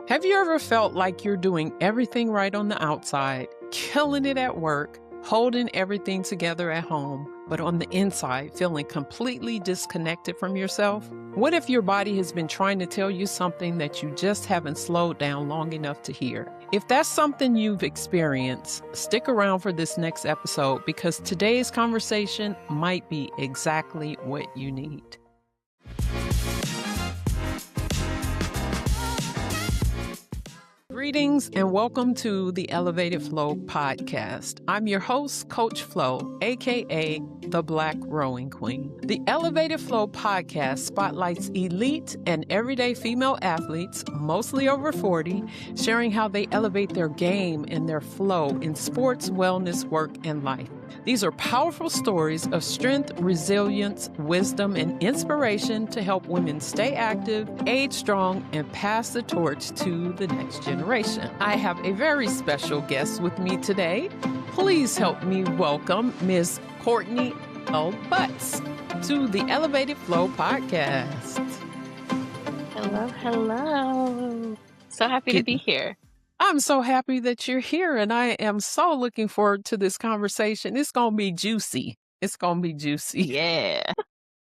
Have you ever felt like you're doing everything right on the outside, killing it at work, holding everything together at home, but on the inside feeling completely disconnected from yourself? What if your body has been trying to tell you something that you just haven't slowed down long enough to hear? If that's something you've experienced, stick around for this next episode because today's conversation might be exactly what you need. Greetings and welcome to the Elevated Flow podcast. I'm your host, Coach Flo, aka the Black Rowing Queen. The Elevated Flow podcast spotlights elite and everyday female athletes, mostly over 40, sharing how they elevate their game and their flow in sports, wellness, work, and life. These are powerful stories of strength, resilience, wisdom, and inspiration to help women stay active, age strong, and pass the torch to the next generation. I have a very special guest with me today. Please help me welcome Ms. Courtney L. Butts to the Elevated Flow podcast. Hello. So happy to be here. I'm so happy that you're here, and I am so looking forward to this conversation. It's going to be juicy. Yeah.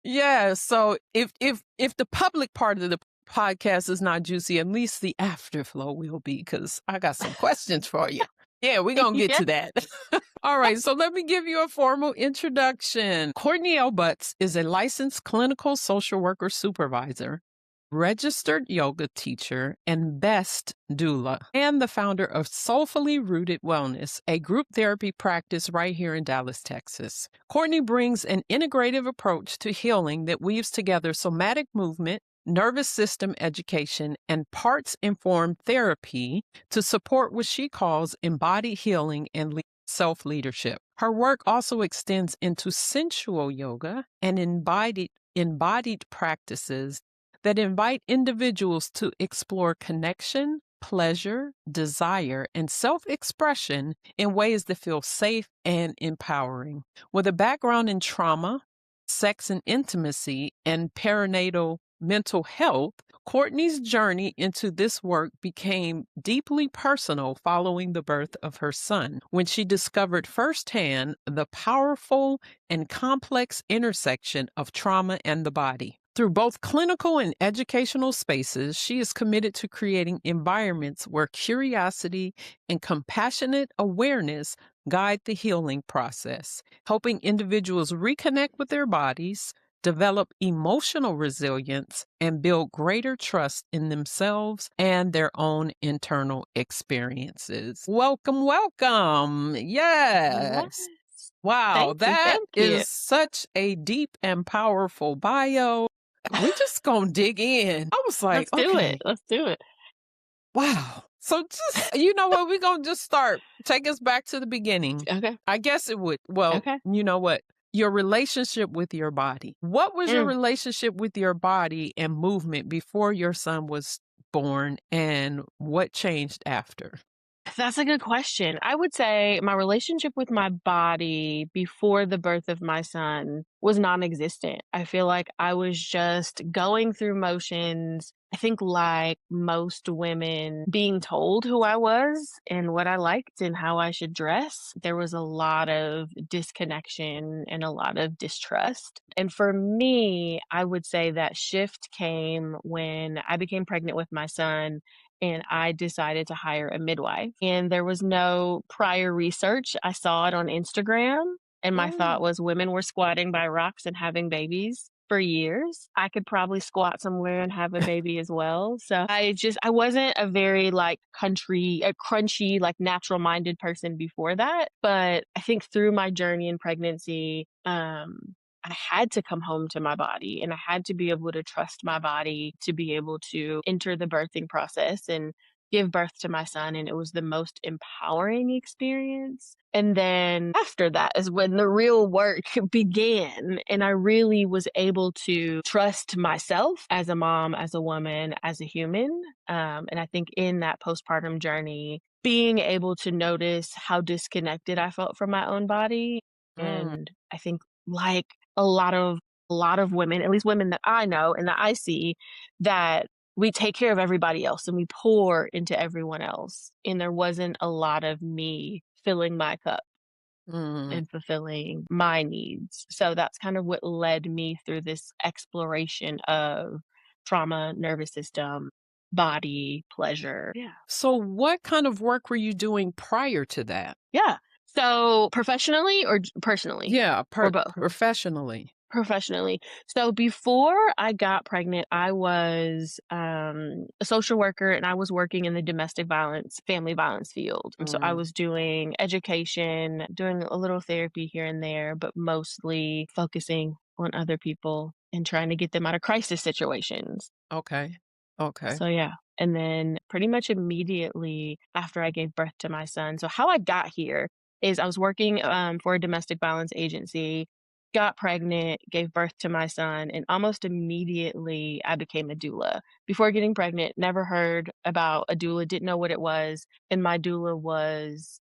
Yeah. So if the public part of the podcast is not juicy, at least the afterflow will be, because I got some questions for you. Yeah, we're going to get to that. All right, so let me give you a formal introduction. Courtney L. Butts is a licensed clinical social worker supervisor, registered yoga teacher, and best doula, and the founder of Soulfully Rooted Wellness, a group therapy practice right here in Dallas, Texas. Courtney brings an integrative approach to healing that weaves together somatic movement, nervous system education, and parts-informed therapy to support what she calls embodied healing and self-leadership. Her work also extends into sensual yoga and embodied practices that invite individuals to explore connection, pleasure, desire, and self-expression in ways that feel safe and empowering. With a background in trauma, sex and intimacy, and perinatal mental health, Courtney's journey into this work became deeply personal following the birth of her son, when she discovered firsthand the powerful and complex intersection of trauma and the body. Through both clinical and educational spaces, she is committed to creating environments where curiosity and compassionate awareness guide the healing process, helping individuals reconnect with their bodies, develop emotional resilience, and build greater trust in themselves and their own internal experiences. Welcome. Yes. Wow, that is such a deep and powerful bio. We're just going to dig in. I was like, Let's do it. Wow. So just, you know what? We're going to just start. Take us back to the beginning. Okay. I guess it would. Well, You know what? Your relationship with your body. What was your relationship with your body and movement before your son was born, and what changed after? That's a good question. I would say my relationship with my body before the birth of my son was non-existent. I feel like I was just going through motions. I think like most women, being told who I was and what I liked and how I should dress, there was a lot of disconnection and a lot of distrust. And for me, I would say that shift came when I became pregnant with my son and I decided to hire a midwife. And there was no prior research. I saw it on Instagram, and my thought was women were squatting by rocks and having babies for years. I could probably squat somewhere and have a baby as well. So I wasn't a very crunchy, like natural minded person before that. But I think through my journey in pregnancy, I had to come home to my body, and I had to be able to trust my body to be able to enter the birthing process and give birth to my son. And it was the most empowering experience. And then after that is when the real work began. And I really was able to trust myself as a mom, as a woman, as a human. And I think in that postpartum journey, being able to notice how disconnected I felt from my own body. And I think like a lot of women, at least women that I know and that I see, that we take care of everybody else and we pour into everyone else. And there wasn't a lot of me filling my cup Mm. and fulfilling my needs. So that's kind of what led me through this exploration of trauma, nervous system, body, pleasure. Yeah. So what kind of work were you doing prior to that? Yeah. So professionally or personally Yeah, or both? professionally. Professionally. So before I got pregnant, I was a social worker and I was working in the domestic violence, family violence field. And so I Mm, was doing education, doing a little therapy here and there, but mostly focusing on other people and trying to get them out of crisis situations. okay. Okay. So yeah. And then pretty much immediately after I gave birth to my son. So how I got here is I was working for a domestic violence agency, got pregnant, gave birth to my son, and almost immediately I became a doula. Before getting pregnant, never heard about a doula, didn't know what it was. And my doula was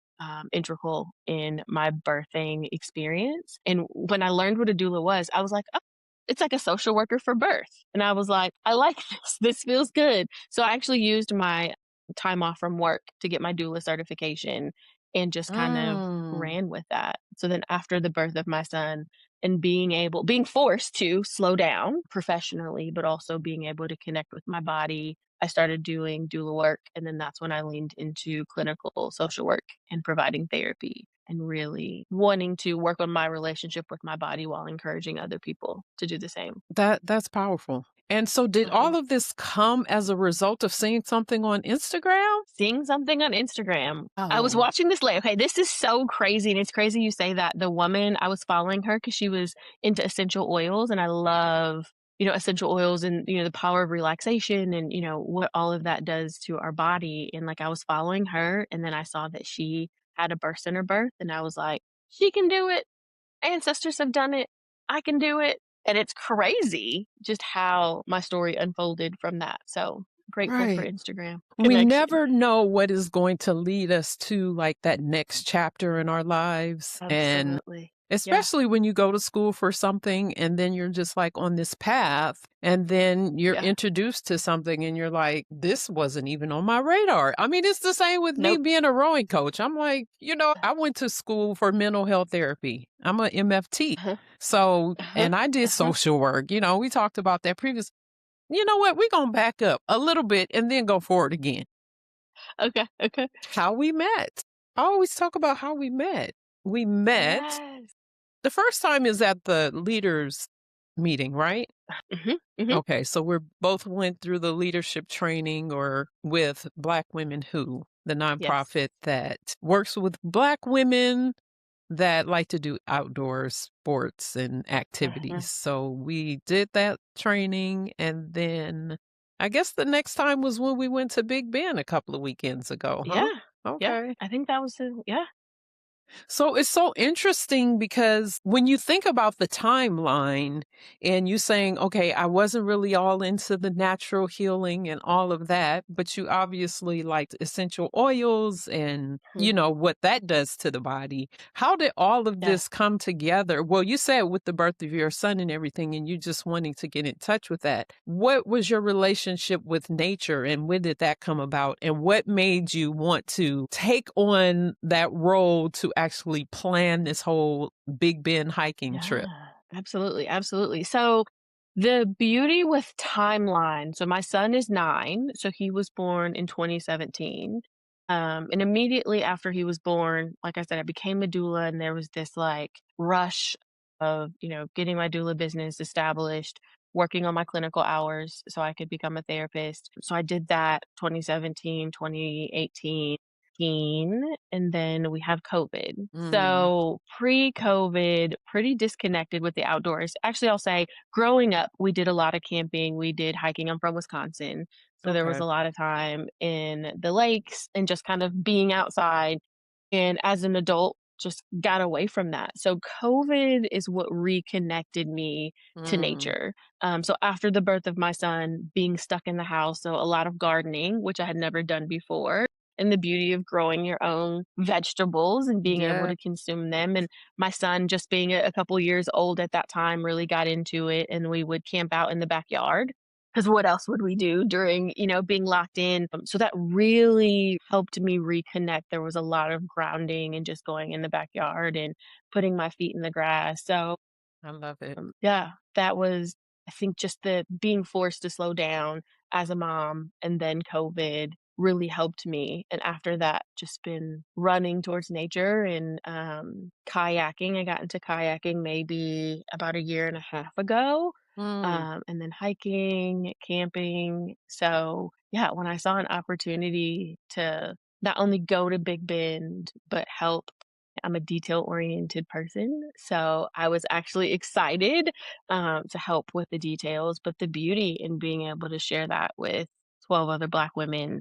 integral in my birthing experience. And when I learned what a doula was, I was like, oh, it's like a social worker for birth. And I was like, I like this. This feels good. So I actually used my time off from work to get my doula certification and just kind of Mm. ran with that. So then after the birth of my son and being forced to slow down professionally, but also being able to connect with my body, I started doing doula work. And then that's when I leaned into clinical social work and providing therapy and really wanting to work on my relationship with my body while encouraging other people to do the same. That's powerful. And so did all Mhm. of this come as a result of seeing something on Instagram? Seeing something on Instagram. I was Oh. watching this lady. Okay, this is so crazy. And it's crazy you say that. The woman, I was following her because she was into essential oils. And I love, essential oils and, the power of relaxation and, what all of that does to our body. And like I was following her and then I saw that she had a birth center birth. And I was like, she can do it. Ancestors have done it. I can do it. And it's crazy just how my story unfolded from that. So grateful for Right. Instagram We connection. never know what is going to lead us to like that next chapter in our lives. And Absolutely. Yeah. especially when you go to school for something and then you're just like on this path and then you're Yeah. introduced to something and you're like, this wasn't even on my radar. I mean, it's the same with me Nope. being a rowing coach. I'm like, I went to school for mental health therapy. I'm a MFT. Uh-huh. So, Uh-huh. and I did Uh-huh. social work. We talked about that previous. You know what? We're going to back up a little bit and then go forward again. Okay. Okay. How we met. I always talk about how we met. We met. Yes. The first time is at the leaders meeting, right? Mhm. Mhm. Okay, so we're both went through the leadership training or with Black Women Who, the Yes. nonprofit that works with Black women that like to do outdoor sports and activities. Uh-huh. So we did that training. And then I guess the next time was when we went to Big Ben a couple of weekends ago, huh? Yeah. Yeah. Okay. I think that was yeah. So it's so interesting because when you think about the timeline and you saying, okay, I wasn't really all into the natural healing and all of that, but you obviously liked essential oils and, Mhm. what that does to the body. How did all of Yeah. this come together? Well, you said with the birth of your son and everything, and you just wanting to get in touch with that. What was your relationship with nature and when did that come about? And what made you want to take on that role to actually plan this whole Big Ben hiking trip? Yeah. Absolutely. Absolutely. So the beauty with timeline. So my son is 9, so he was born in 2017. And immediately after he was born, like I said, I became a doula and there was this like rush of, getting my doula business established, working on my clinical hours so I could become a therapist. So I did that 2017, 2018. And then we have COVID. Mm, So pre-COVID, pretty disconnected with the outdoors. Actually, I'll say growing up, we did a lot of camping. We did hiking. I'm from Wisconsin. So there was okay. a lot of time in the lakes and just kind of being outside. And as an adult, just got away from that. So COVID is what reconnected me to Mm, nature. So after the birth of my son, being stuck in the house, so a lot of gardening, which I had never done before, and the beauty of growing your own vegetables and being able yeah. to consume them. And my son, just being a couple years old at that time, really got into it, and we would camp out in the backyard. 'cause what else would we do during, being locked in? So that really helped me reconnect. There was a lot of grounding and just going in the backyard and putting my feet in the grass. So, I love it. yeah, that was, I think, just the being forced to slow down as a mom, and then COVID really helped me. And after that, just been running towards nature and kayaking. I got into kayaking maybe about a year and a half ago. Mm, And then hiking, camping. So, yeah, when I saw an opportunity to not only go to Big Bend, but help, I'm a detail-oriented person, so I was actually excited, to help with the details, but the beauty in being able to share that with 12 other Black women,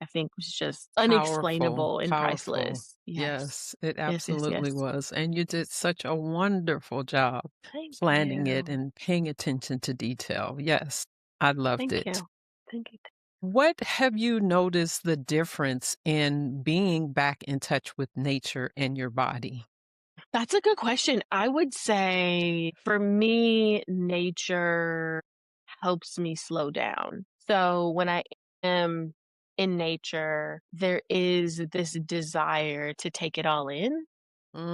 I think was just powerful, unexplainable and powerful. priceless. Yes. Yes, it Yes, yes, absolutely yes. was. And you did such a wonderful job Thank planning it you. and paying attention to detail. Yes, I loved Thank it. you. Thank you. What have you noticed the difference in being back in touch with nature and your body? That's a good question. I would say for me, nature helps me slow down. So when I am in nature, there is this desire to take it all in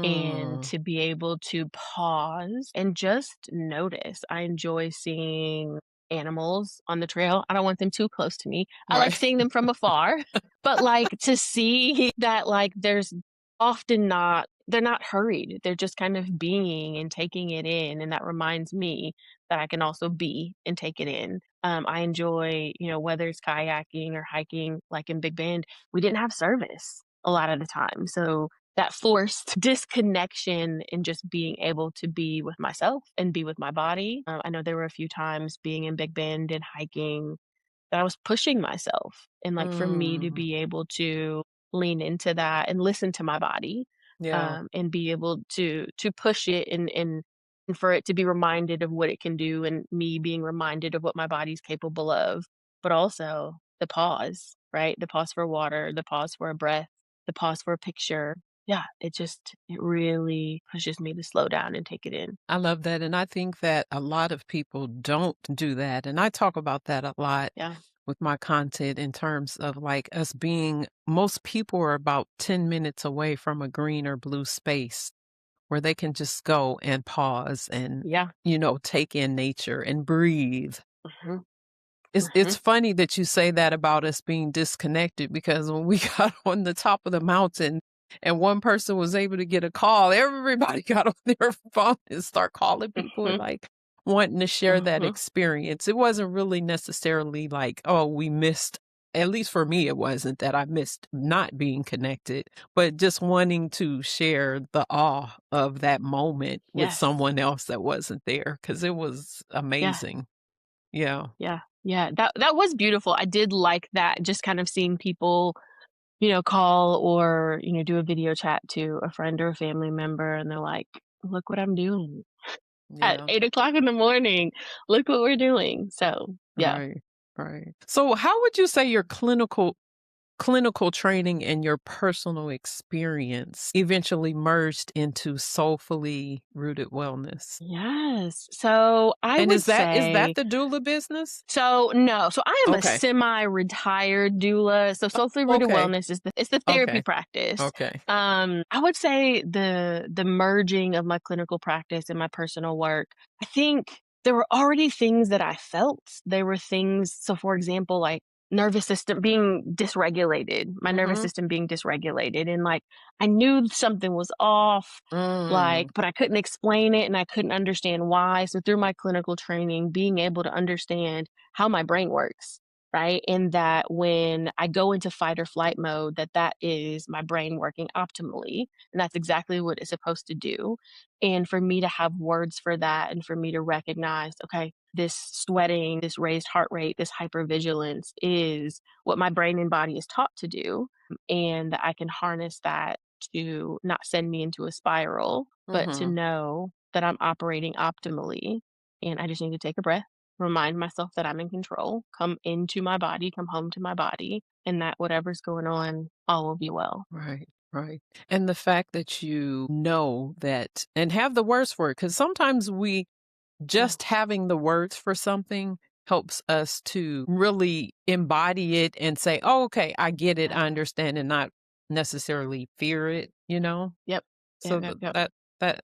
and Mm, to be able to pause and just notice. I enjoy seeing animals on the trail. I don't want them too close to me. I like right. seeing them from afar, but like to see that like there's often not they're not hurried. They're just kind of being and taking it in, and that reminds me that I can also be and take it in. I enjoy, whether it's kayaking or hiking, like in Big Bend, we didn't have service a lot of the time. So that forced disconnection and just being able to be with myself and be with my body. I know there were a few times being in Big Bend and hiking that I was pushing myself, and like for me to Mm, be able to lean into that and listen to my body, yeah, and be able to push it and for it to be reminded of what it can do and me being reminded of what my body's capable of, but also the pause, right? The pause for water, the pause for a breath, the pause for a picture. Yeah, it really pushes me to slow down and take it in. I love that. And I think that a lot of people don't do that. And I talk about that a lot Yeah. with my content in terms of like us being, most people are about 10 minutes away from a green or blue space where they can just go and pause and, Yeah. take in nature and breathe. Mhm. It's Mhm. funny that you say that about us being disconnected because when we got on the top of the mountain and one person was able to get a call, everybody got on their phone and start calling people and Mhm. like wanting to share that Mhm. experience. It wasn't really necessarily like, oh, we missed, at least for me, it wasn't that I missed not being connected, but just wanting to share the awe of that moment with Yes. someone else that wasn't there because it was Yeah. amazing. Yeah. Yeah. Yeah. That was beautiful. I did like that, just kind of seeing people, call or, do a video chat to a friend or a family member, and they're like, "Look what I'm doing at Yeah. 8 o'clock in the morning. Look what we're doing." So, yeah. Right, right. So how would you say your clinical training and your personal experience eventually merged into soulfully rooted wellness? Yes. So, I And would is that say the doula business? so, no. So, I am a Okay. semi-retired doula. So, Soulfully Rooted Okay. Wellness is the therapy Okay. practice. Okay. I would say the merging of my clinical practice and my personal work, I think there were already things that I felt. There were things, so for example, like nervous system being dysregulated, my nervous Mhm. system being dysregulated, and like I knew something was off, like, Mm. but I couldn't explain it and I couldn't understand why. So through my clinical training, being able to understand how my brain works, right? And that when I go into fight or flight mode, that is my brain working optimally, and that's exactly what it's supposed to do. And for me to have words for that, and for me to recognize, okay, this sweating, this raised heart rate, this hypervigilance is what my brain and body is taught to do, and I can harness that to not send me into a spiral, but to Mhm. know that I'm operating optimally. And I just need to take a breath, remind myself that I'm in control, come into my body, come home to my body, and that whatever's going on, all will be well. Right, right. And the fact that you know that and have the words for it, because sometimes we Yeah. just having the words for something helps us to really embody it and say, oh, okay, I get it, I Yeah. understand, and not necessarily fear it, you know? Yep. So Yep. that's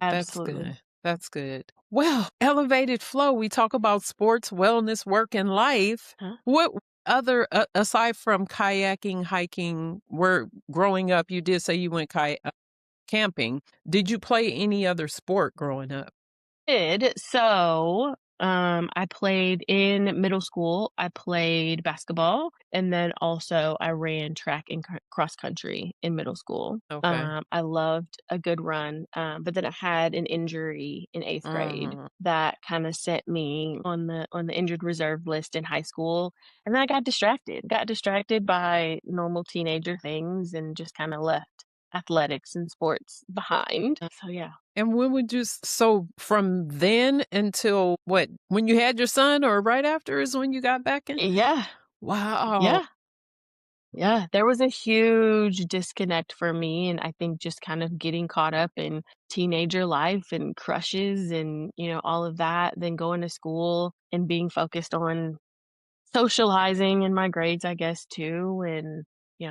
Absolutely. good. That's good. Well, elevated flow, we talk about sports, wellness, work, and life. Huh? What other aside from kayaking, hiking, where growing up you did say you went camping. Did you play any other sport growing up? Did. So, I played in middle school, I played basketball, and then also I ran track and cross country in middle school. Okay. I loved a good run, but then I had an injury in 8th grade Mm. that kinda set me on the injured reserve list in high school, and then I got distracted by normal teenager things and just kinda left athletics and sports behind. So, yeah. And when would you so from then until what? When you had your son or right after is when you got back in? Yeah. Wow. Yeah. Yeah, there was a huge disconnect for me, and I think just kind of getting caught up in teenager life and crushes and, all of that, then going to school and being focused on socializing and my grades, I guess, too, and,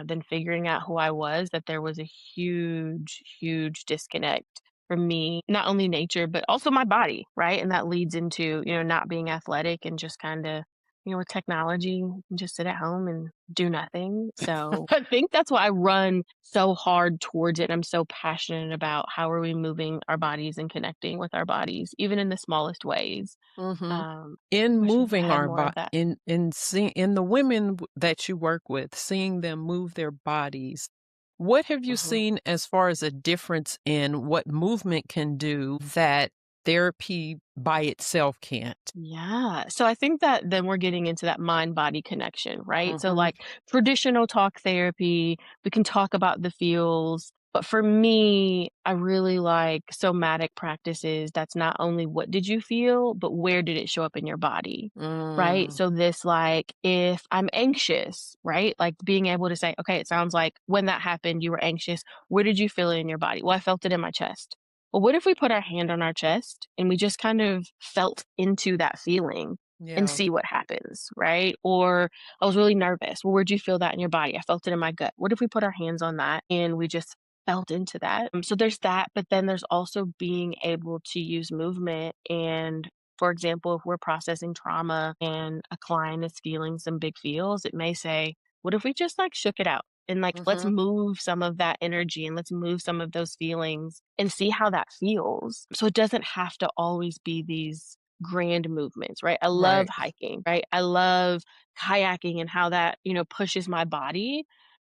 then figuring out who I was, that there was a huge, huge disconnect from me, not only nature, but also my body, right? And that leads into, not being athletic and just kinda, with technology, you can just sit at home and do nothing. So I think that's why I run so hard towards it. I'm so passionate about how are we moving our bodies and connecting with our bodies, even in the smallest ways. Mhm. Um, In Wishing I moving had our more body, of that. in seeing in the women that you work with, seeing them move their bodies, what have you Mhm. seen as far as a difference in what movement can do that therapy by itself can't? Yeah. So I think that then we're getting into that mind body connection, right? So, Mhm. like traditional talk therapy, we can talk about the feels. But for me, I really like somatic practices. That's not only what did you feel, but where did it show up in your body, right? Mm. So, this, like, if I'm anxious, right? Like being able to say, okay, it sounds like when that happened, you were anxious. Where did you feel it in your body? Well, I felt it in my chest. Well, what if we put our hand on our chest and we just kind of felt into that feeling and Yeah. see what happens, right? Or I was really nervous. Well, where'd you feel that in your body? I felt it in my gut. What if we put our hands on that and we just felt into that? So there's that, but then there's also being able to use movement. And for example, if we're processing trauma and a client is feeling some big feels, it may say, what if we just like shook it out? And like, let's Mhm. move some of that energy and let's move some of those feelings and see how that feels. So it doesn't have to always be these grand movements, right? I love Right. hiking, right? I love kayaking and how that, pushes my body.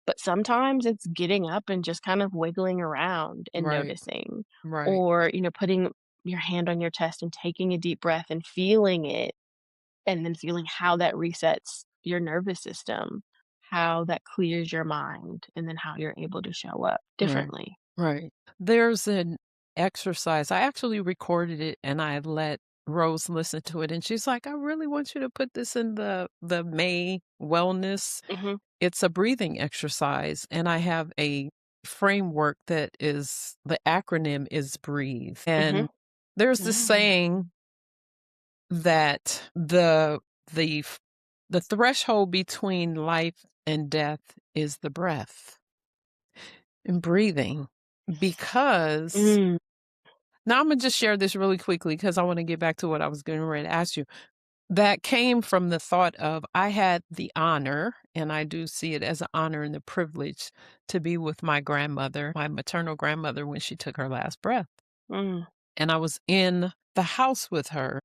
But sometimes it's getting up and just kind of wiggling around and Right. noticing, Right. or, putting your hand on your chest and taking a deep breath and feeling it and then feeling how that resets your nervous system, how that clears your mind, and then how you're able to show up Right. differently. Right. There's an exercise. I actually recorded it and I let Rose listen to it and she's like, "I really want you to put this in the May wellness." Mhm, It's a breathing exercise and I have a framework that is the acronym is breathe. mhm. And there's this Mm. saying that the f- the threshold between life and death is the breath and breathing because Mm, now I'm gonna just share this really quickly because I want to get back to what I was getting ready to ask you. That came from the thought of I had the honor, and I do see it as an honor and the privilege to be with my grandmother, my maternal grandmother, when she took her last breath. mm, And I was in the house with her,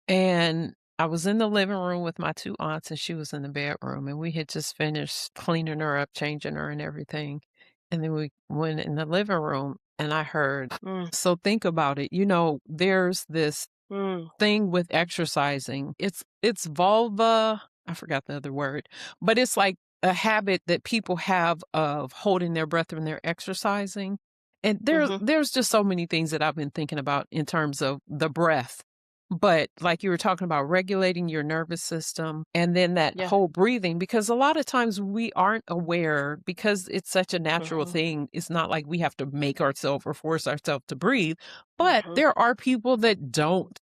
and I was in the living room with my two aunts, and she was in the bedroom, and we had just finished cleaning her up, changing her, and everything. And then we went in the living room, and I heard, mm, so think about it. There's this mm, thing with exercising. It's vulva, I forgot the other word, but it's like a habit that people have of holding their breath when they're exercising. And mhm, there's just so many things that I've been thinking about in terms of the breath. But like you were talking about regulating your nervous system and then that yeah, whole breathing, because a lot of times we aren't aware because it's such a natural mhm, thing. It's not like we have to make ourselves or force ourselves to breathe, but mhm, there are people that don't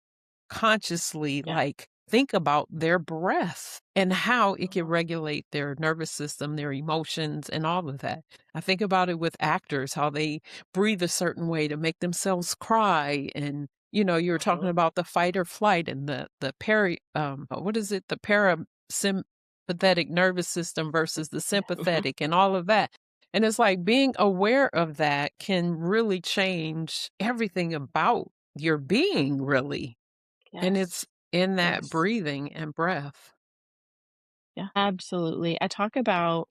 consciously yeah, like think about their breath and how it can regulate their nervous system, their emotions, and all of that. I think about it with actors, how they breathe a certain way to make themselves cry. And, you were talking about the fight or flight and what is it? The parasympathetic nervous system versus the sympathetic and all of that. And it's like being aware of that can really change everything about your being, really. And Yes. it's in that Yes. breathing and breath. Yeah, absolutely. I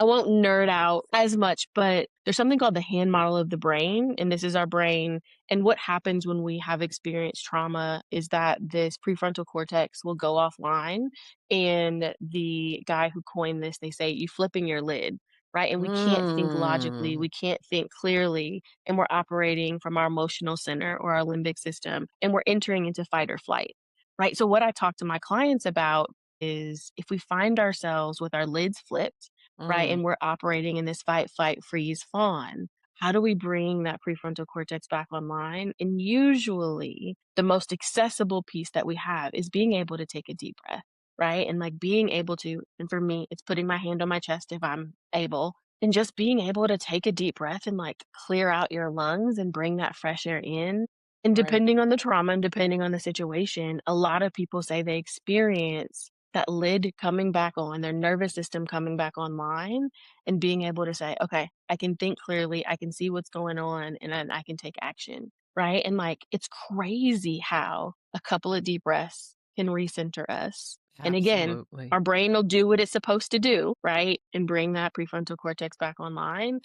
won't nerd out as much, but there's something called the hand model of the brain, and this is our brain. And what happens when we have experienced trauma is that this prefrontal cortex will go offline. And the guy who coined this, they say, you flipping your lid, right? And we can't think logically, Mm, we can't think clearly, and we're operating from our emotional center or our limbic system, and we're entering into fight or flight, right? So, what I talk to my clients about is if we find ourselves with our lids flipped, right, mm, and we're operating in this fight, flight, freeze, fawn, how do we bring that prefrontal cortex back online? And usually, the most accessible piece that we have is being able to take a deep breath, right? And like being able to, and for me, it's putting my hand on my chest if I'm able, and just being able to take a deep breath and like clear out your lungs and bring that fresh air in. And right, depending on the trauma and depending on the situation, a lot of people say they experience that lid coming back on, their nervous system coming back online, and being able to say, "Okay, I can think clearly, I can see what's going on, and then I can take action." Right? And like, it's crazy how a couple of deep breaths can recenter us. And again, absolutely. our brain will do what it's supposed to do, right? And bring that prefrontal cortex back online.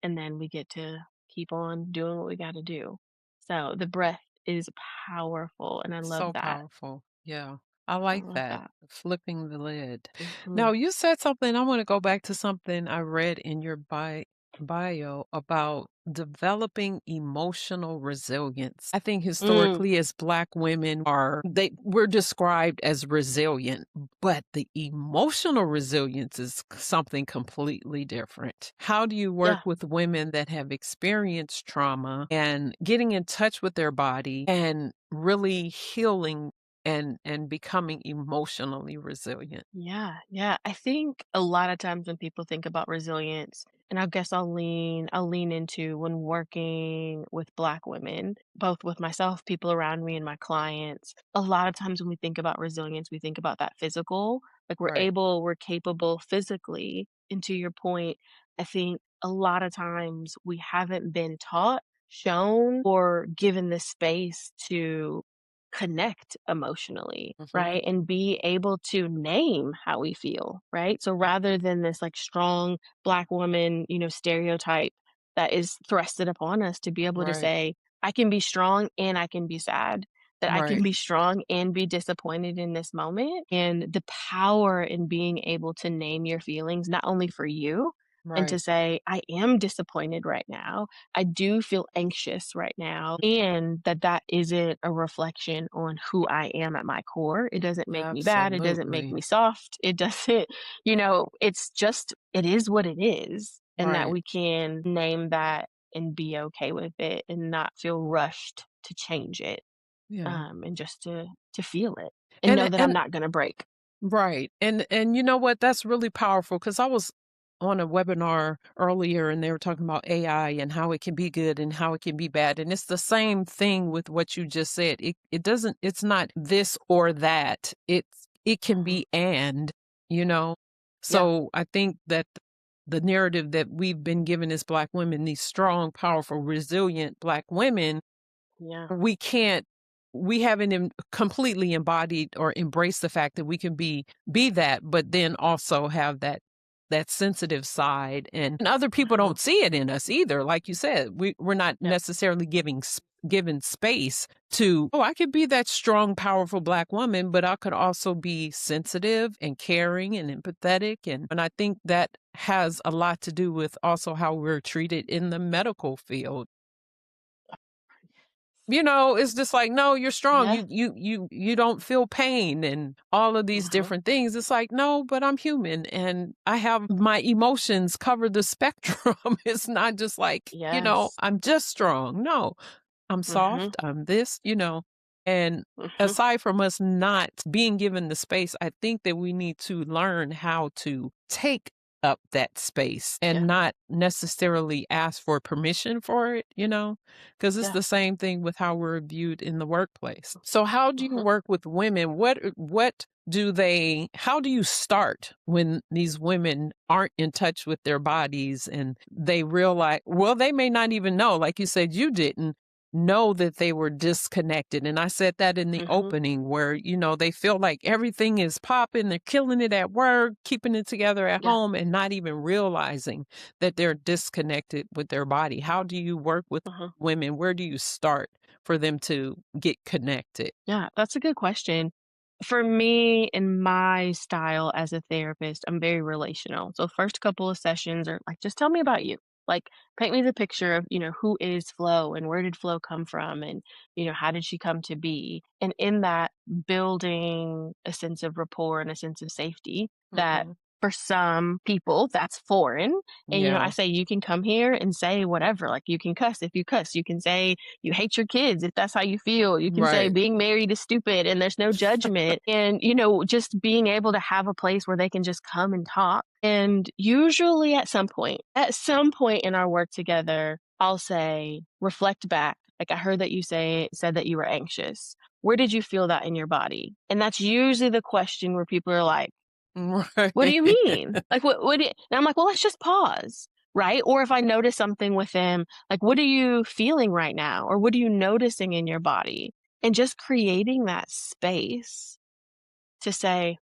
And then we get to keep on doing what we got to do. So the breath is powerful. And I love So that. powerful. Yeah. I I like love that. that. Flipping the lid. Mhm. Now, you said something. I want to go back to something I read in your bio about developing emotional resilience. I think Mm. historically, as Black women we're described as resilient, but the emotional resilience is something completely different. How do you work Yeah, with women that have experienced trauma and getting in touch with their body and really healing and becoming emotionally resilient? yeah. I think a lot of times when people think about resilience, and I guess I'll lean into when working with Black women, both with myself, people around me, and my clients. A lot of times when we think about resilience, we think about that physical, like Right. we're capable physically. And to your point, I think a lot of times we haven't been taught, shown, or given the space to connect emotionally, Hmm. right? And be able to name how we feel, right? So rather than this like strong Black woman, stereotype that is thrusted upon us to be able to Right. say, I can be strong and I can be sad, that I can Right. be strong and be disappointed in this moment. And the power in being able to name your feelings, not only for you, and to Right. say, I am disappointed right now. I do feel anxious right now, and that isn't a reflection on who I am at my core. It doesn't make me bad. It doesn't make Absolutely. me soft. It doesn't, it's just, it is what it is. And that Right. we can name that and be okay with it and not feel rushed to change it. Yeah. And just to feel it and know And that I'm and not going to break. right. And you know what? That's really powerful because I was on a webinar earlier and they were talking about AI and how it can be good and how it can be bad. And it's the same thing with what you just said. It's not this or that. It can Mhm. be and, you know. Yeah. So I think that the narrative that we've been given as Black women, these strong, powerful, resilient Black women, Yeah. we can't we haven't completely embodied or embraced the fact that we can be that, but then also have that sensitive side, and other people Uh-huh. don't see it in us either. Like you said, we're not Yeah. necessarily given space to, oh, I could be that strong, powerful Black woman, but I could also be sensitive and caring and empathetic, and I think that has a lot to do with also how we're treated in the medical field. It's just like, no, you're strong. Yeah. You don't feel pain and all of these Uh-huh. different things. It's like, no, but I'm human and I have my emotions cover the spectrum. It's not just like, Yes. I'm just strong. No, I'm Mhm. soft. I'm this. And Mhm. aside from us not being given the space, I think that we need to learn how to take up that space Yeah. and not necessarily ask for permission for it, because it's Yeah. the same thing with how we're viewed in the workplace. So how do you Mhm. work with women? How do you start when these women aren't in touch with their bodies and they realize, well, they may not even know, like you said, you didn't know that they were disconnected. And I said that in the Mhm. opening where, they feel like everything is popping, they're killing it at work, keeping it together at Yeah. home, and not even realizing that they're disconnected with their body. How do you work with Mhm. women? Where do you start for them to get connected? Yeah, that's a good question. For me, in my style as a therapist, I'm very relational. So first couple of sessions are like, just tell me about you. Like, paint me the picture of, who is Flo and where did Flo come from and, how did she come to be? And in that, building a sense of rapport and a sense of safety that Hmm. for some people that's foreign. And, I Yeah. say, you can come here and say whatever. Like, you can cuss if you cuss. You can say you hate your kids if that's how you feel. You can say Right. being married is stupid and there's no judgment. And, just being able to have a place where they can just come and talk. And usually at some point in our work together, I'll say, reflect back. Like I heard that you said that you were anxious. Where did you feel that in your body? And that's usually the question where people are like, what do you Right. mean? Like, what do you, and I'm like, well, let's just pause. Right. Or if I notice something with them, like, what are you feeling right now? Or what are you noticing in your body? And just creating that space to say,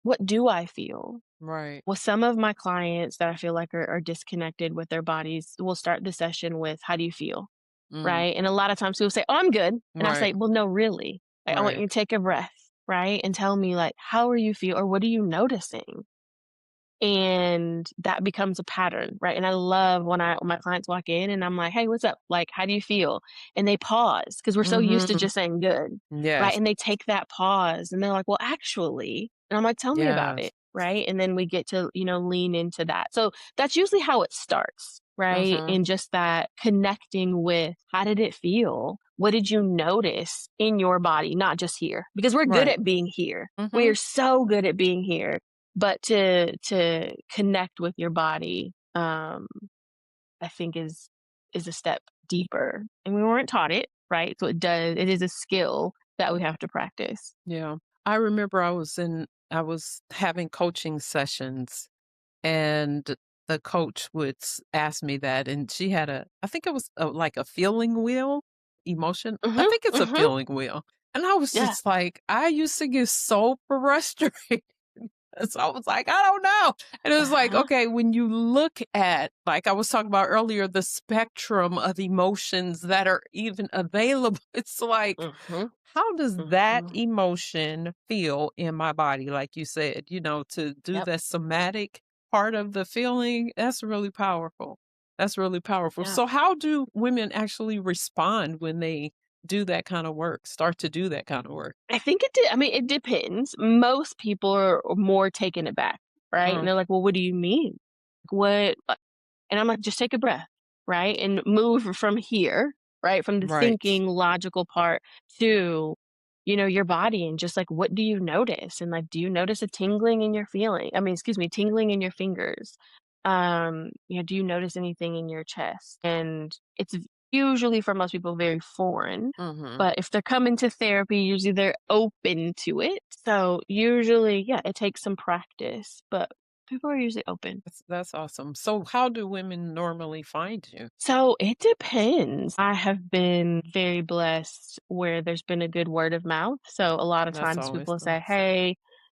what do I feel? Right. Well, some of my clients that I feel like are disconnected with their bodies will start the session with, how do you feel? Mm. Right. And a lot of times people say, oh, I'm good. And I Right. say, well, no, really. Like, I want Right. you to take a breath. Right. And tell me, like, how are you feel? Or what are you noticing? And that becomes a pattern, right? And I love when my clients walk in and I'm like, "Hey, what's up? Like, how do you feel?" And they pause because 'cause we're so used to Hmm. just saying good, right? Yes. And they take that pause and they're like, "Well, actually," and I'm like, "Tell me about Yes. it," right? And then we get to, lean into that. So that's usually how it starts, right? Hmm. In just that connecting with, how did it feel? What did you notice in your body, not just here? Because we're good Right. at being here. We Hmm. are so good at being here, but to connect with your body, I think is a step deeper, and we weren't taught it, right? So it is a skill that we have to practice. Yeah. I remember I was having coaching sessions and the coach would ask me that, and she had I think it was like a feeling wheel emotion. I Mhm, think it's a mhm, feeling wheel. And I was yeah. just like, I used to get so frustrated. So I was like, I don't know. And it was like, Uh-huh, okay, when you look at, like I was talking about earlier, the spectrum of emotions that are even available, it's like, mhm, how does that mhm. emotion feel in my body? Like you said, to do Yep, the somatic part of the feeling, that's really powerful. That's really powerful. yeah. So, how do women actually respond when they do that kind of work, start to do that kind of work? I mean, it depends. Most people are more taken aback, right? And Mm, they're like, "Well, what do you mean? What?" And I'm like, "Just take a breath, right? And move from here, right? From the right. thinking logical part to, your body and just like, what do you notice? And like, do you notice a tingling in your feeling? I mean, excuse me, tingling in your fingers. Do you notice anything in your chest?" And it's usually for most people very foreign. Hmm. But if they're coming to therapy, usually they're open to it. So usually, yeah, it takes some practice, but people are usually open. That's awesome. So, how do women normally find you? So it depends. I have been very blessed where there's been a good word of mouth. So a lot of That's times always people say, nice. hey,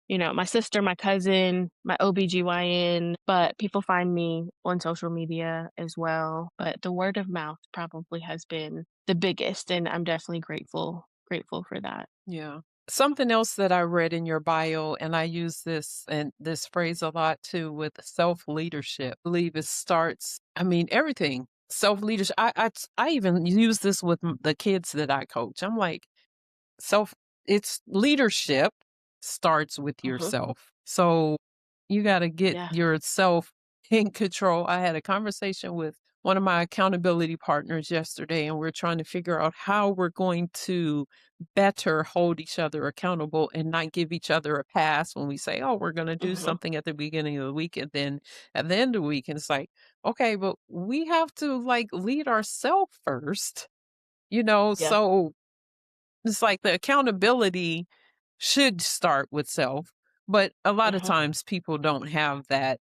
my sister, my cousin, my OBGYN, but people find me on social media as well. But the word of mouth probably has been the biggest. And I'm definitely grateful for that. Yeah. Something else that I read in your bio, and I use this phrase a lot too with self leadership. I believe it starts, I mean, everything. Self leadership. I even use this with the kids that I coach. I'm like, self, it's leadership starts with Hmm. yourself. So you got to get Yeah. yourself in control. I had a conversation with one of my accountability partners yesterday, and we're trying to figure out how we're going to better hold each other accountable and not give each other a pass when we say, "Oh, we're going to do Mhm. something at the beginning of the week," and then at the end of the week, and it's like, okay, but we have to like lead ourselves first, Yeah. So it's like the accountability should start with self, but a lot of Mhm. times people don't have that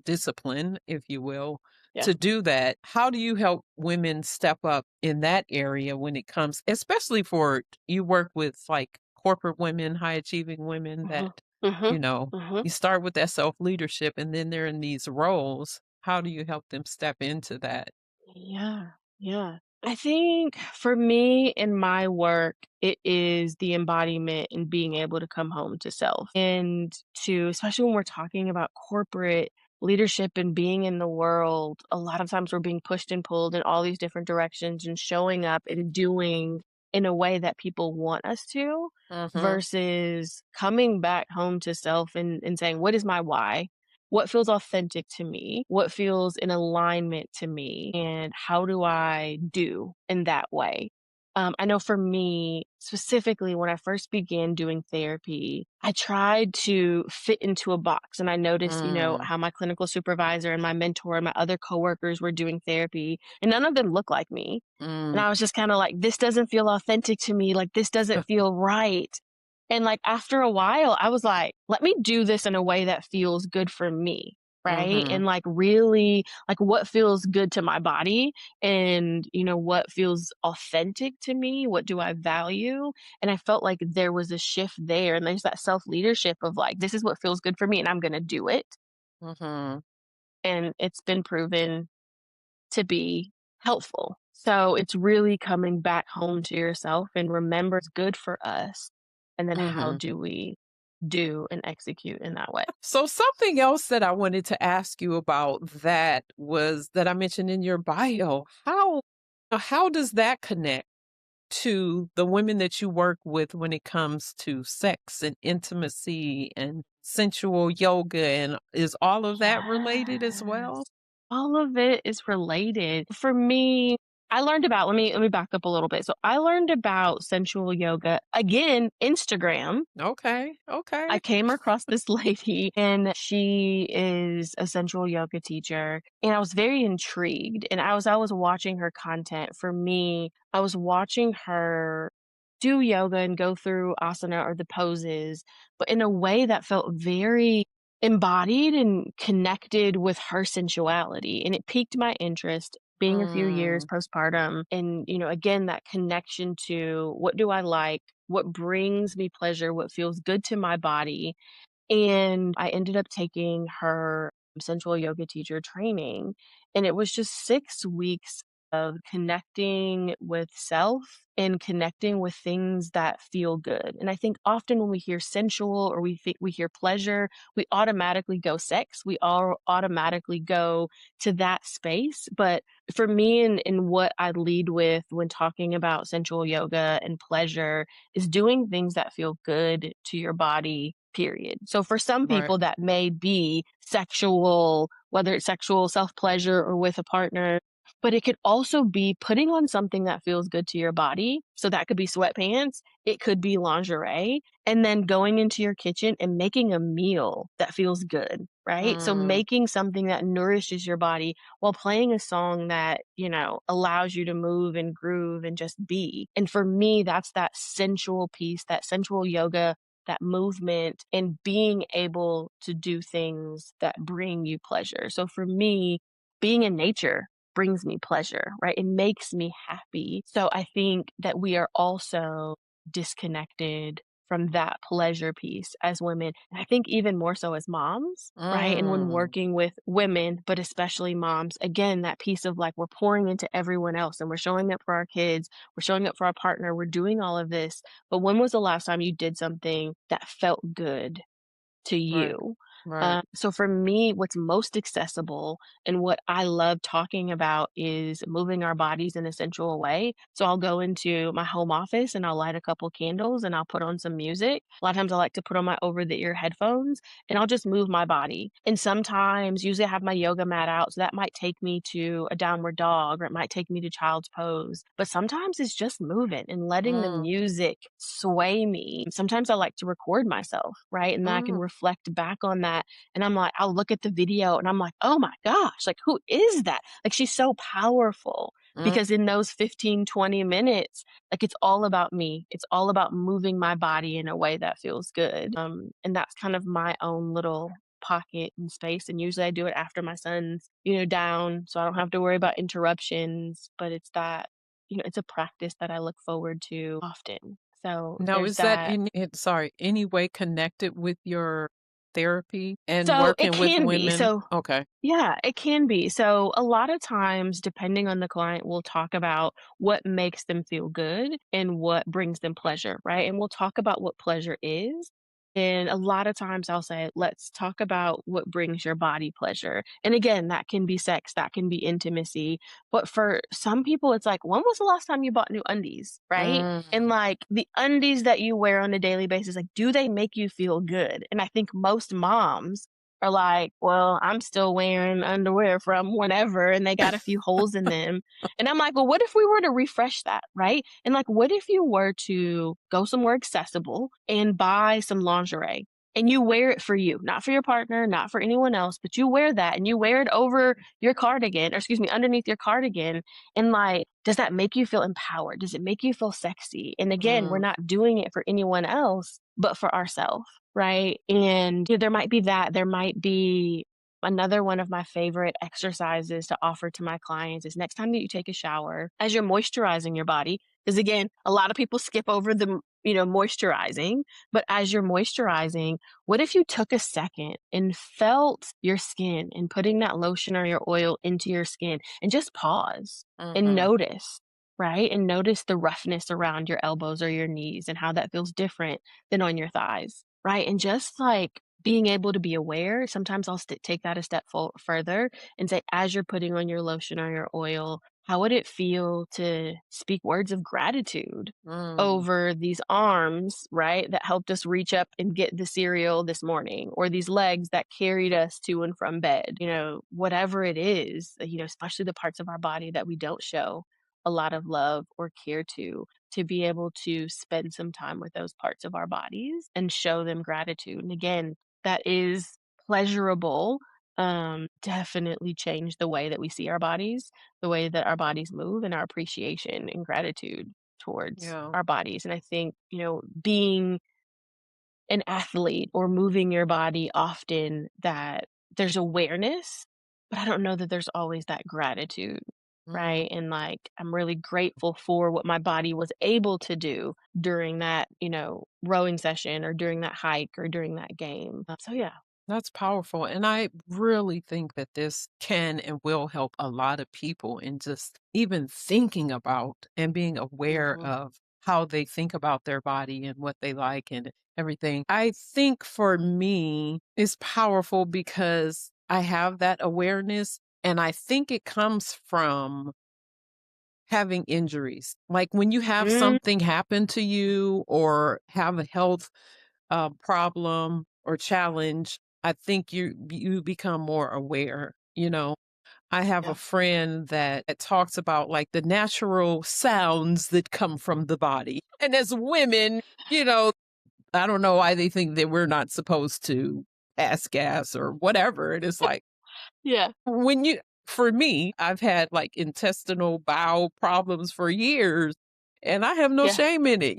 discipline, if you will, Yeah. to do that. How do you help women step up in that area when it comes, especially for you work with like corporate women, high achieving women that, Mhm. Mhm. you know, Mhm. you start with that self leadership and then they're in these roles. How do you help them step into that? Yeah. Yeah. I think for me in my work, it is the embodiment and being able to come home to self and to, especially when we're talking about corporate leadership and being in the world, a lot of times we're being pushed and pulled in all these different directions and showing up and doing in a way that people want us to Mhm. versus coming back home to self and saying, what is my why? What feels authentic to me? What feels in alignment to me? And how do I do in that way? I know for me, specifically, when I first began doing therapy, I tried to fit into a box. And I noticed, Mm, how my clinical supervisor and my mentor and my other coworkers were doing therapy, and none of them looked like me. And mm. I was just kind of like, this doesn't feel authentic to me. Like, this doesn't feel right. And, like, after a while, I was like, "Let me do this in a way that feels good for me," right? Mhm. And, like, really, like, what feels good to my body and, what feels authentic to me, what do I value? And I felt like there was a shift there, and there's that self-leadership of, like, "This is what feels good for me, and I'm gonna do it." Mhm. And it's been proven to be helpful. So it's really coming back home to yourself and remember it's good for us. And then how Mhm. do we do and execute in that way? So something else that I wanted to ask you about that was that I mentioned in your bio. How does that connect to the women that you work with when it comes to sex and intimacy and sensual yoga, and is all of that related as well? Yes. All of it is related. For me, I learned about let me back up a little bit. So I learned about sensual yoga again, Instagram. Okay. I Okay. came across this lady and she is a sensual yoga teacher and I was very intrigued and I was watching her content. For me, I was watching her do yoga and go through asana or the poses, but in a way that felt very embodied and connected with her sensuality. And it piqued my interest being a few years Mm, postpartum and again that connection to what do I like, what brings me pleasure, what feels good to my body. And I ended up taking her sensual yoga teacher training. And it was just 6 weeks of connecting with self and connecting with things that feel good. And I think often when we hear sensual or we hear pleasure, we automatically go sex. We all automatically go to that space. But for me and what I lead with when talking about sensual yoga and pleasure is doing things that feel good to your body, period. So for some right. people, that may be sexual, whether it's sexual self pleasure or with a partner, but it could also be putting on something that feels good to your body. So that could be sweatpants, it could be lingerie, and then going into your kitchen and making a meal that feels good, right? So Mm, making something that nourishes your body while playing a song that, allows you to move and groove and just be. And for me, that's that sensual piece, that sensual yoga, that movement, and being able to do things that bring you pleasure. So for me, being in nature brings me pleasure, right? It makes me happy. So I think that we are also disconnected from that pleasure piece as women. And I think even more so as moms, right? And when mm, working with women, but especially moms, again, that piece of like we're pouring into everyone else and we're showing up for our kids, we're showing up for our partner, we're doing all of this. But when was the last time you did something that felt good to right. you? Right. So for me, what's most accessible and what I love talking about is moving our bodies in a sensual way. So I'll go into my home office and I'll light a couple candles and I'll put on some music. A lot of times I like to put on my over the ear headphones and I'll just move my body. And sometimes, usually I have my yoga mat out, so that might take me to a downward dog or it might take me to child's pose. But sometimes it's just moving and letting the Mm, music sway me. Sometimes I like to record myself, right? And then I can mm, reflect back on that and I'm like, I'll look at the video and I'm like, oh my gosh, like who is that? Like she's so powerful mm. because in those 15, 20 minutes, like it's all about me. It's all about moving my body in a way that feels good. And that's kind of my own little pocket and space. And usually I do it after my son's, down. So I don't have to worry about interruptions. But it's that, it's a practice that I look forward to often. So Now, there's is that that. any way connected with your therapy and So it working with can be. women? So Okay. yeah, it can be. So a lot of times, depending on the client, we'll talk about what makes them feel good and what brings them pleasure, right? And we'll talk about what pleasure is. And a lot of times I'll say, let's talk about what brings your body pleasure. And again, that can be sex, that can be intimacy. But for some people, it's like, when was the last time you bought new undies, right? And Mm, like the undies that you wear on a daily basis, like, do they make you feel good? And I think most moms are like, "Well, I'm still wearing underwear from whenever, and they got a few holes in them." And I'm like, "Well, what if we were to refresh that, right? And like, what if you were to go somewhere accessible and buy some lingerie and you wear it for you, not for your partner, not for anyone else, but you wear that and you wear it over your cardigan, or excuse me, underneath your cardigan, and like, does that make you feel empowered? Does it make you feel sexy?" And again, we're mm, not doing it for anyone else, but for ourselves. Right? And, there might be that. There might be another one of my favorite exercises to offer to my clients is next time that you take a shower, as you're moisturizing your body, because again, a lot of people skip over the, moisturizing, but as you're moisturizing, what if you took a second and felt your skin and putting that lotion or your oil into your skin and just pause and mhm, notice, right? And notice the roughness around your elbows or your knees and how that feels different than on your thighs. Right, and just, like, being able to be aware, sometimes I'll take that a step further and say, as you're putting on your lotion or your oil, how would it feel to speak words of gratitude mm, over these arms, right, that helped us reach up and get the cereal this morning, or these legs that carried us to and from bed, whatever it is, especially the parts of our body that we don't show a lot of love or care to be able to spend some time with those parts of our bodies and show them gratitude. And again, that is pleasurable. Definitely change the way that we see our bodies, the way that our bodies move, and our appreciation and gratitude towards yeah. our bodies. And I think, being an athlete or moving your body often, that there's awareness, but I don't know that there's always that gratitude, Mm. right? And like, I'm really grateful for what my body was able to do during that, rowing session or during that hike or during that game. So yeah. That's powerful. And I really think that this can and will help a lot of people in just even thinking about and being aware Mhm. of how they think about their body and what they like and everything. I think for me, it's powerful because I have that awareness. And I think it comes from having injuries. Like when you have Mm, something happen to you or have a health problem or challenge, I think you become more aware. I have a yeah. friend that talks about like the natural sounds that come from the body. And as women, you know, I don't know why they think that we're not supposed to pass gas or whatever. And it's like Yeah. when you for me, I've had like intestinal bowel problems for years and I have no Yeah. shame in it.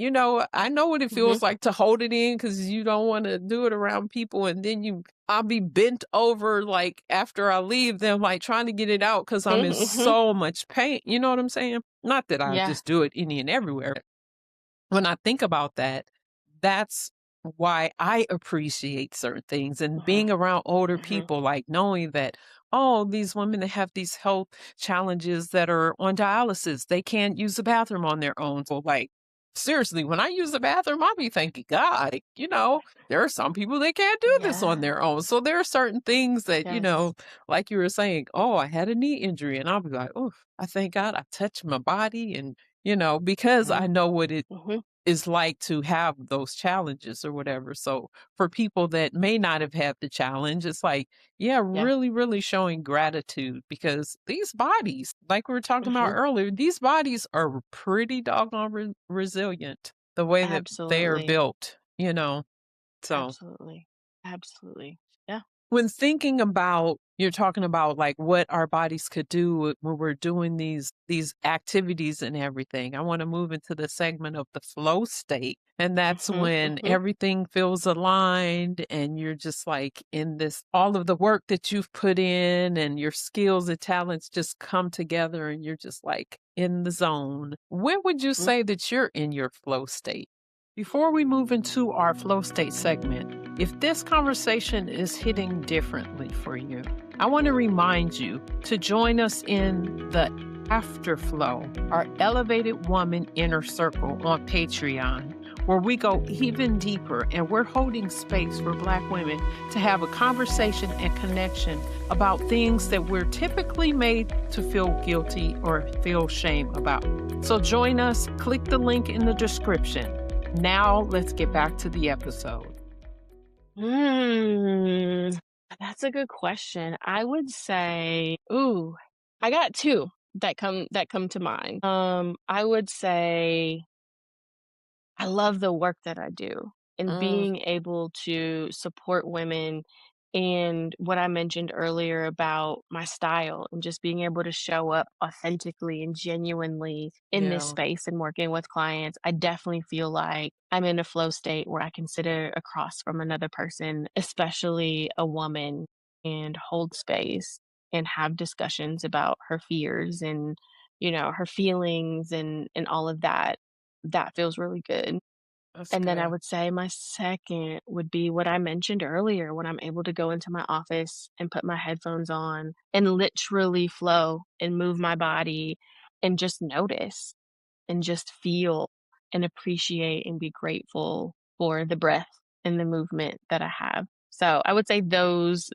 I know what it Mhm. feels like to hold it in because you don't want to do it around people. And then I'll be bent over like after I leave them, like trying to get it out because I'm in Mhm, mhm. so much pain. You know what I'm saying? Not that I Yeah. just do it any and everywhere. When I think about that, that's why I appreciate certain things and Mhm. being around older Mhm. people, like knowing that, oh, these women that have these health challenges that are on dialysis, they can't use the bathroom on their own. So like seriously, when I use the bathroom, I'll be thanking God, there are some people that can't do this on Yeah. their own. So there are certain things that, Yes. like you were saying, oh, I had a knee injury. And I'll be like, oh, I thank God I touched my body. And, because I Mhm. know what it Mhm. is like to have those challenges or whatever. So for people that may not have had the challenge, it's like, yeah, Yeah. really, really showing gratitude because these bodies, like we were talking about Mhm. earlier, these bodies are pretty doggone resilient the way that they are Absolutely. built. So Absolutely. Absolutely. Yeah. when thinking about you're talking about like what our bodies could do when we're doing these activities and everything. I want to move into the segment of the flow state. And that's Mhm. when Mhm. everything feels aligned and you're just like in this all of the work that you've put in and your skills and talents just come together and you're just like in the zone. When would you Mhm. say that you're in your flow state? Before we move into our flow state segment, if this conversation is hitting differently for you, I want to remind you to join us in the Afterflow, our Elevated Woman Inner Circle on Patreon, where we go even deeper and we're holding space for Black women to have a conversation and connection about things that we're typically made to feel guilty or feel shame about. So join us, click the link in the description. Now let's get back to the episode. Mm, that's a good question. I would say, ooh, I got two that come to mind. I would say I love the work that I do and Mm, being able to support women and what I mentioned earlier about my style and just being able to show up authentically and genuinely in this yeah, space and working with clients. I definitely feel like I'm in a flow state where I can sit across from another person, especially a woman, and hold space and have discussions about her fears and her feelings and all of that. That feels really good. that's And then I good. would say my second would be what I mentioned earlier when I'm able to go into my office and put my headphones on and literally flow and move my body and just notice and just feel and appreciate and be grateful for the breath and the movement that I have. So I would say those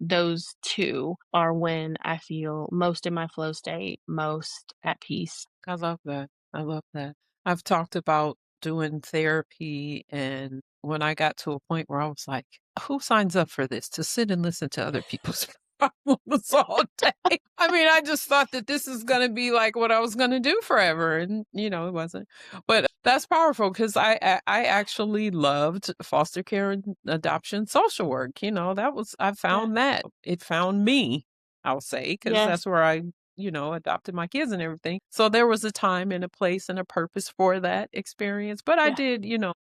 two are when I feel most in my flow state, most at peace. I love that. I love that. I've talked about doing therapy, and when I got to a point where I was like, who signs up for this to sit and listen to other people's problems all day? I mean, I just thought that this is going to be like what I was going to do forever. And, it wasn't. But that's powerful because I actually loved foster care and adoption social work. I Yeah. found that. It found me, I'll say, because Yes. that's where I adopted my kids and everything. So there was a time and a place and a purpose for that experience. But I Yeah. did,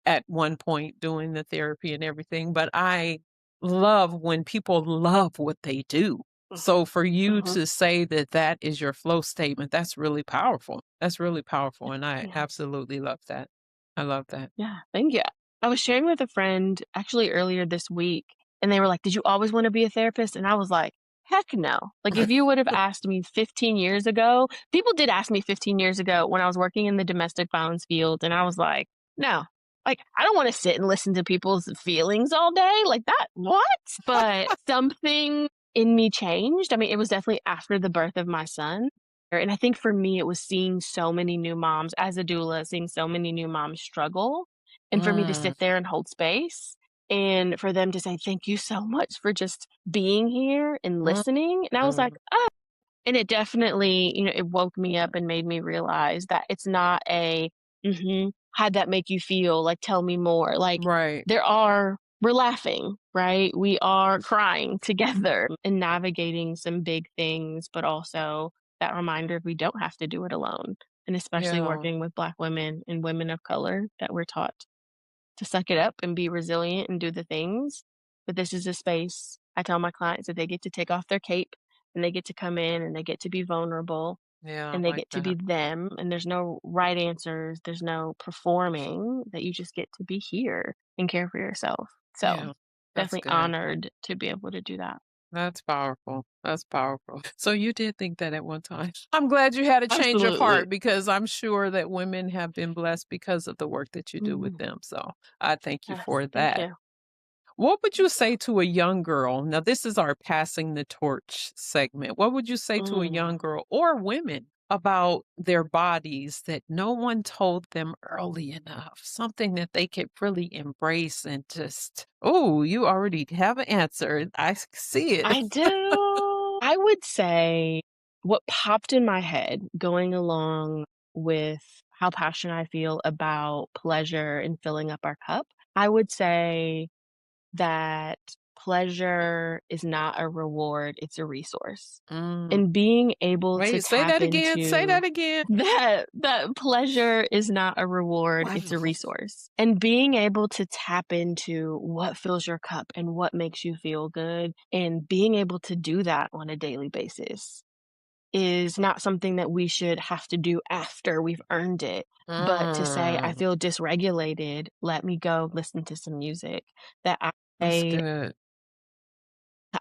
at one point doing the therapy and everything. But I love when people love what they do. Mhm. So for you Mhm. to say that that is your flow statement, that's really powerful. That's really powerful. And I Yeah. absolutely love that. I love that. Yeah, thank you. I was sharing with a friend actually earlier this week, and they were like, "Did you always want to be a therapist?" And I was like, "Heck no." Like, if you would have asked me 15 years ago, people did ask me 15 years ago when I was working in the domestic violence field, and I was like, "No." Like, I don't want to sit and listen to people's feelings all day. Like that, what? But something in me changed. I mean, it was definitely after the birth of my son. And I think for me, it was seeing so many new moms as a doula, seeing so many new moms struggle, and for me to Mm, sit there and hold space, and for them to say, "Thank you so much for just being here and mm, listening." And I was like, mm. "Ah." And it definitely, it woke me up and made me realize that it's not a, "How'd that make you feel? Like, tell me more." Like, Right. we're laughing, right? We are crying together and navigating some big things, but also that reminder we don't have to do it alone. And especially Yeah. working with Black women and women of color that we're taught to suck it up and be resilient and do the things. But this is a space I tell my clients that they get to take off their cape and they get to come in and they get to be vulnerable Yeah. and I they like get to be that. them. And there's no right answers, there's no performing, that you just get to be here and care for yourself. So Yeah. That's definitely good. honored to be able to do that. That's powerful. That's powerful. So you did think that at one time. I'm glad you had a change of Absolutely. heart because I'm sure that women have been blessed because of the work that you do with Mhm. them. So I thank you Yes, for thank that. you. What would you Thank say to a young girl? Now, this is our passing the torch segment. What would you say you. to a young girl or women about their bodies that no one told them early enough? Something that they could really embrace and just, oh, you already have an answer. See it. I do. I would say what popped in my head going along with how passionate I feel about pleasure and filling up our cup, I would say that pleasure is not a reward, it's a resource. Mm. And being able to Wait, say tap that again. Say into that again. that pleasure is not a reward, it's a Wow. resource. And being able to tap into what fills your cup and what makes you feel good, and being able to do that on a daily basis is not something that we should have to do after we've earned it, but to say, "I Mm. feel dysregulated, let me go listen to some music," that That's I good.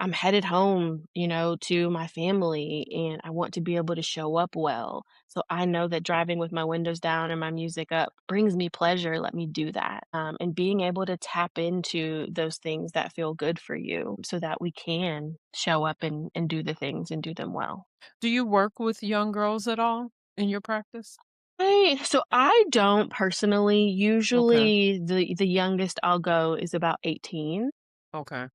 I'm headed home, to my family, and I want to be able to show up well. So I know that driving with my windows down and my music up brings me pleasure. Let me do that. And being able to tap into those things that feel good for you so that we can show up and do the things and do them well. Do you work with young girls at all in your practice? I don't personally. Okay. Usually the youngest I'll go is about 18, Okay.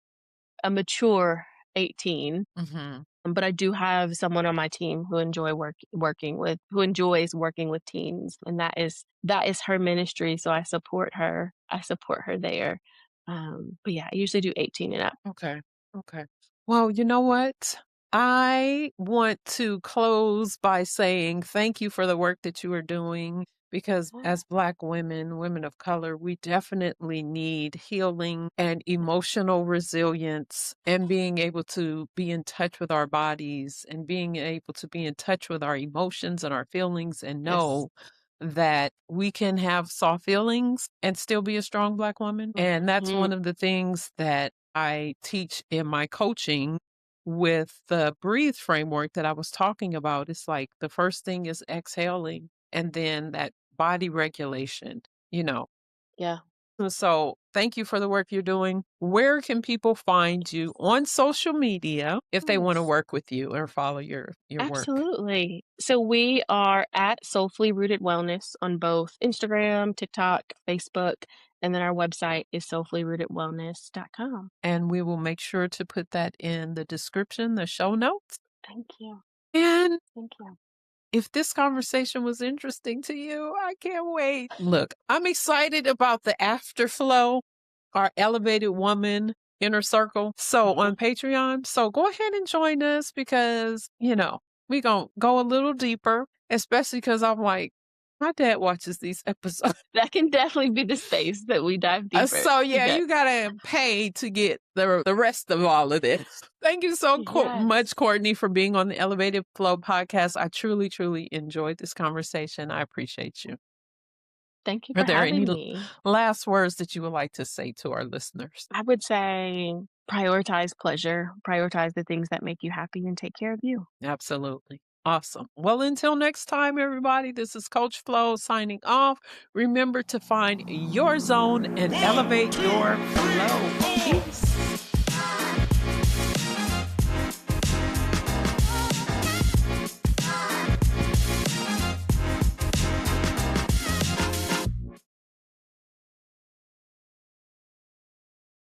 a mature 18. Hmm. But I do have someone on my team who who enjoys working with teens, and that is her ministry, so I support her. I support her there. But yeah, I usually do 18 and up. Okay. Okay. Well, you know what? I want to close by saying thank you for the work that you are doing because as Black women, women of color, we definitely need healing and emotional resilience and being able to be in touch with our bodies and being able to be in touch with our emotions and our feelings and Yes. know that we can have soft feelings and still be a strong Black woman. And that's Mhm. one of the things that I teach in my coaching with the breathe framework that I was talking about. It's like the first thing is exhaling and then that body regulation, you know. Yeah. So thank you for the work you're doing. Where can people find you on social media if they want to Yes. work with you or follow your work? Absolutely. So we are at Soulfully Rooted Wellness on both Instagram, TikTok, Facebook, and then our website is soulfullyrootedwellness.com. And we will make sure to put that in the description, the show notes. Thank you. And Thank you. if this conversation was interesting to you, I can't wait. Look, I'm excited about the afterflow, our elevated woman inner circle. So on Patreon. So go ahead and join us because, we going to go a little deeper, especially because I'm like, my dad watches these episodes. That can definitely be the space that we dive deeper. So yeah, Yes. you gotta pay to get the rest of all of this. Thank you so Yes. much, Courtney, for being on the Elevated Flow podcast. I truly, truly enjoyed this conversation. I appreciate you. Thank you Are for there any having me. last words that you would like to say to our listeners? I would say prioritize pleasure, prioritize the things that make you happy, and take care of you. Absolutely. Awesome. Well, until next time, everybody, this is Coach Flo signing off. Remember to find your zone and elevate your flow. Peace.